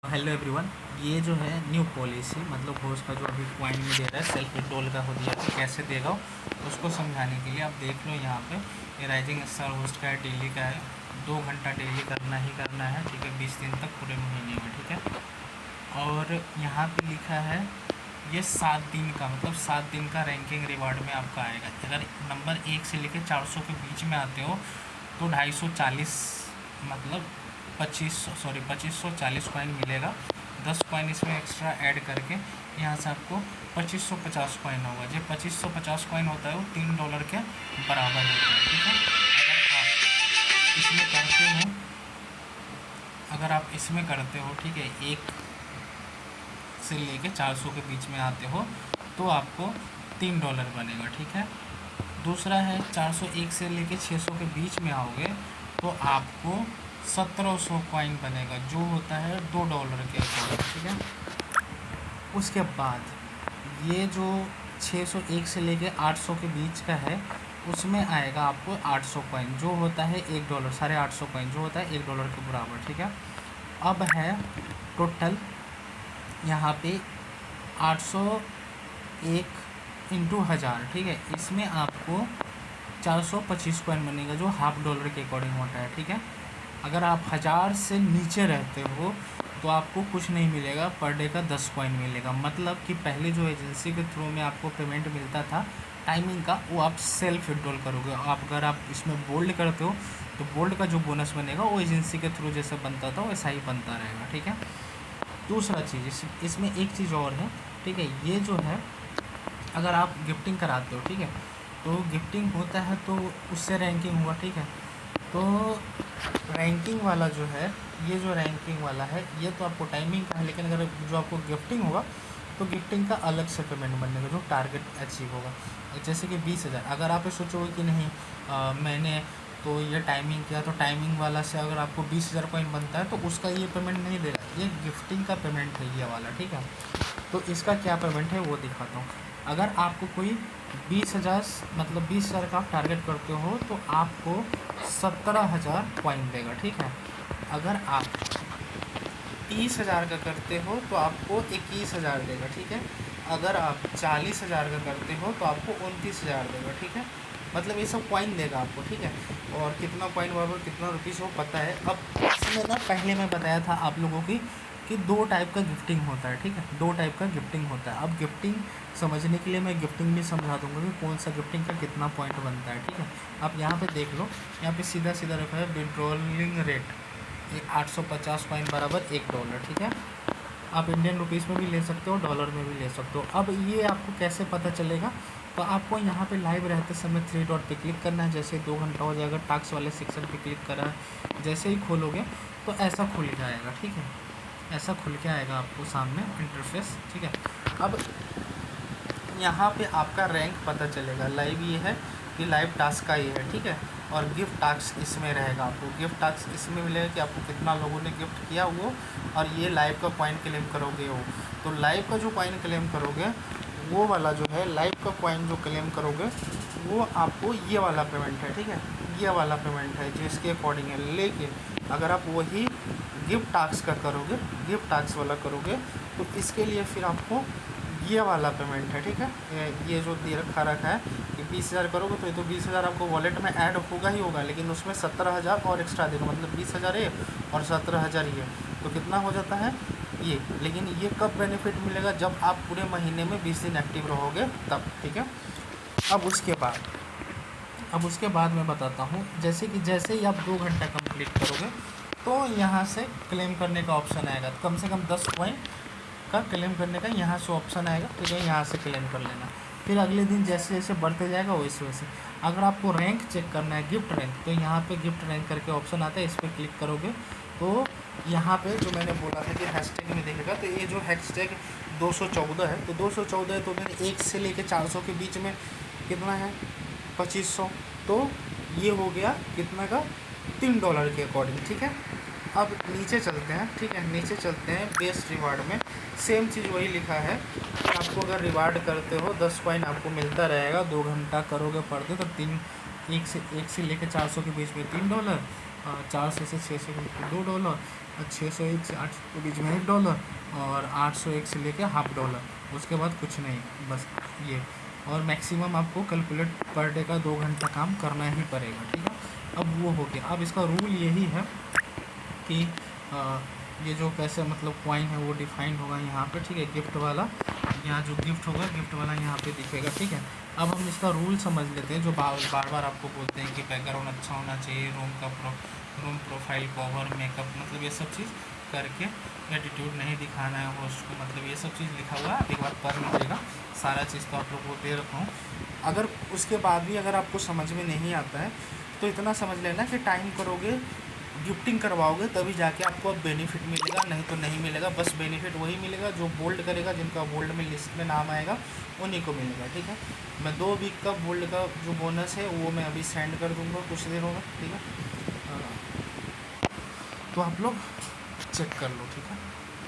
Hello everyone. ये जो है न्यू पॉलिसी मतलब होस्ट का जो अभी पॉइंट में दे रहा है सेल्फ विड्रॉल का हो दिया तो कैसे देगा उसको समझाने के लिए आप देख लो यहाँ पे ये राइजिंग स्टार होस्ट का है, डेली का है, 2 घंटा डेली करना ही करना है, ठीक है, 20 दिन तक पूरे महीने में, ठीक है। और यहाँ पे लिखा है ये 7 दिन का मतलब 7 दिन का रैंकिंग रिवार्ड में आपका आएगा। अगर नंबर 1 से लेकर 400 के बीच में आते हो तो 240 मतलब 2540 कॉइन मिलेगा। 10 कॉइन इसमें एक्स्ट्रा ऐड करके यहाँ से आपको 2550 कॉइन होगा। जो 2550 कॉइन होता है वो $3 के बराबर होता है, ठीक है। इसमें करते हो अगर आप इसमें करते हो, ठीक है, 1 से लेके 400 के बीच में आते हो तो आपको $3 बनेगा, ठीक है। दूसरा है 401 से लेके 600 के बीच में आओगे तो आपको 1700 कॉइन बनेगा जो होता है $2 के अकॉर्डिंग, ठीक है। उसके बाद ये जो 601 से लेके 800 के बीच का है उसमें आएगा आपको 800 कॉइन जो होता है $1, 850 कॉइन जो होता है $1 के बराबर, ठीक है। अब है टोटल यहाँ पे 801 इंटू 1000, ठीक है। इसमें आपको 425 कॉइन बनेगा जो $1/2 के अकॉर्डिंग होता है, ठीक है। अगर आप 1000 से नीचे रहते हो तो आपको कुछ नहीं मिलेगा, पर डे का 10 कॉइन मिलेगा। मतलब कि पहले जो एजेंसी के थ्रू में आपको पेमेंट मिलता था टाइमिंग का वो आप सेल्फ विड्रॉल करोगे। अगर आप इसमें बोल्ड करते हो तो बोल्ड का जो बोनस बनेगा वो एजेंसी के थ्रू जैसे बनता था वैसा ही बनता रहेगा, ठीक है। दूसरा चीज़ इसमें एक चीज़ और है, ठीक है। ये जो है अगर आप गिफ्टिंग कराते हो, ठीक है, तो गिफ्टिंग होता है तो उससे रैंकिंग हुआ, ठीक है। तो रैंकिंग वाला जो है ये जो रैंकिंग वाला है ये तो आपको टाइमिंग का है, लेकिन अगर जो आपको गिफ्टिंग होगा तो गिफ्टिंग का अलग से पेमेंट बनेगा जो टारगेट अचीव होगा। जैसे कि 20,000 अगर आप ये सोचोगे कि नहीं मैंने तो ये टाइमिंग किया तो टाइमिंग वाला से अगर आपको 20,000 कॉइन बनता है तो उसका ये पेमेंट नहीं देगा, ये गिफ्टिंग का पेमेंट है ये वाला, ठीक है। तो इसका क्या पेमेंट है वो दिखाता हूँ। अगर आपको कोई 20,000 मतलब 20,000 का आप टारगेट करते हो तो आपको 17,000 कॉइन देगा, ठीक है। अगर आप 30,000 का करते हो तो आपको 21,000 देगा, ठीक है। अगर आप 40,000 का करते हो तो आपको 29,000 देगा, ठीक है। मतलब ये सब कॉइन देगा आपको, ठीक है। और कितना कॉइन बराबर कितना रुपीज़ वो पता है। अब इसमें ना पहले मैं बताया था आप लोगों की कि 2 टाइप का गिफ्टिंग होता है, ठीक है, 2 टाइप का गिफ्टिंग होता है। अब गिफ्टिंग समझने के लिए मैं गिफ्टिंग भी समझा दूंगा कि कौन सा गिफ्टिंग का कितना पॉइंट बनता है, ठीक है। आप यहाँ पे देख लो, यहाँ पे सीधा सीधा रखा है विड्रॉलिंग रेट 850 कॉइन बराबर $1, ठीक है। आप इंडियन रुपीज़ में भी ले सकते हो, डॉलर में भी ले सकते हो। अब ये आपको कैसे पता चलेगा, तो आपको यहाँ पे लाइव रहते समय 3 डॉट पे क्लिक करना है। जैसे 2 घंटा हो जाएगा टास्क वाले सेक्शन पे क्लिक करा है, जैसे ही खोलोगे तो ऐसा खुल जाएगा, ठीक है। ऐसा खुल के आएगा आपको सामने इंटरफेस, ठीक है। अब यहाँ पे आपका रैंक पता चलेगा। लाइव ये है कि लाइव टास्क का ये है, ठीक है। और गिफ्ट टास्क इसमें रहेगा, आपको गिफ्ट टास्क इसमें मिलेगा कि आपको कितना लोगों ने गिफ्ट किया वो, और ये लाइव का पॉइंट क्लेम करोगे वो। तो लाइव का जो पॉइंट क्लेम करोगे वो वाला जो है लाइव का पॉइंट जो क्लेम करोगे वो आपको ये वाला पेमेंट है, ठीक है, ये वाला पेमेंट है जो इसके अकॉर्डिंग है। लेकिन अगर आप वही गिफ्ट टास्क का करोगे, गिफ्ट टास्क वाला करोगे तो इसके लिए फिर आपको ये वाला पेमेंट है, ठीक है। ये जो दे रखा है कि 20,000 करोगे तो ये तो 20,000 आपको वॉलेट में ऐड होगा ही होगा, लेकिन उसमें 17,000 और एक्स्ट्रा देगा, मतलब 20,000 ये और 17,000 ये, तो कितना हो जाता है ये। लेकिन ये कब बेनिफिट मिलेगा, जब आप पूरे महीने में 20 दिन एक्टिव रहोगे तब, ठीक है। अब उसके बाद मैं बताता हूँ, जैसे ही आप 2 घंटा कंप्लीट करोगे तो यहाँ से क्लेम करने का ऑप्शन आएगा। कम से कम 10 पॉइंट का क्लेम करने का यहाँ से ऑप्शन आएगा, ठीक है, यहाँ से क्लेम कर लेना। फिर अगले दिन जैसे जैसे बढ़ते जाएगा वैसे वैसे। अगर आपको रैंक चेक करना है गिफ्ट रैंक, तो यहाँ पे गिफ्ट रैंक करके ऑप्शन आता है, इस पर क्लिक करोगे तो यहाँ पे जो मैंने बोला था कि हैशटैग में देखेगा, तो ये जो हैशटैग 214 है, तो 214 है तो मैंने 1 से लेके 400 के बीच में कितना है 2500, तो ये हो गया कितना का $3 के अकॉर्डिंग, ठीक है। अब नीचे चलते हैं, ठीक है, नीचे चलते हैं बेस्ट रिवार्ड में। सेम चीज़ वही लिखा है कि आपको अगर रिवार्ड करते हो 10 कॉइन आपको मिलता रहेगा। 2 घंटा करोगे पर डे तो 1 से लेकर 400 के बीच में $3, 400 से 600 के बीच में $2, और 601 से 800 के बीच में $1, और 801 से लेके $1/2, उसके बाद कुछ नहीं, बस ये। और मैक्सिमम आपको कैलकुलेट पर डे का 2 घंटा काम करना ही पड़ेगा, ठीक है। अब वो हो गया। अब इसका रूल यही है कि ये जो कैसे मतलब कॉइन है वो डिफाइन होगा यहाँ पे, ठीक है। गिफ्ट वाला यहाँ जो गिफ्ट होगा, गिफ्ट वाला यहाँ पे दिखेगा, ठीक है। अब हम इसका रूल समझ लेते हैं, जो बार बार आपको बोलते हैं कि बैकग्राउंड अच्छा होना चाहिए, रूम प्रोफाइल कवर मेकअप, मतलब ये सब चीज़ करके एटीट्यूड नहीं दिखाना है होस्ट को, मतलब ये सब चीज़ लिखा हुआ है, आप एक बार पढ़ लीजिएगा। सारा चीज़ तो आप लोग को दे रखा हूँ। अगर उसके बाद भी अगर आपको समझ में नहीं आता है तो इतना समझ लेना कि टाइम करोगे, गिफ्टिंग करवाओगे, तभी जाके आपको अब बेनिफिट मिलेगा, नहीं तो नहीं मिलेगा। बस बेनिफिट वही मिलेगा जो बोल्ड करेगा, जिनका बोल्ड में लिस्ट में नाम आएगा उन्हीं को मिलेगा, ठीक है। मैं 2 वीक का बोल्ड का जो बोनस है वो मैं अभी सेंड कर दूंगा कुछ देर होगा, ठीक है। तो आप लोग चेक कर लो, ठीक है।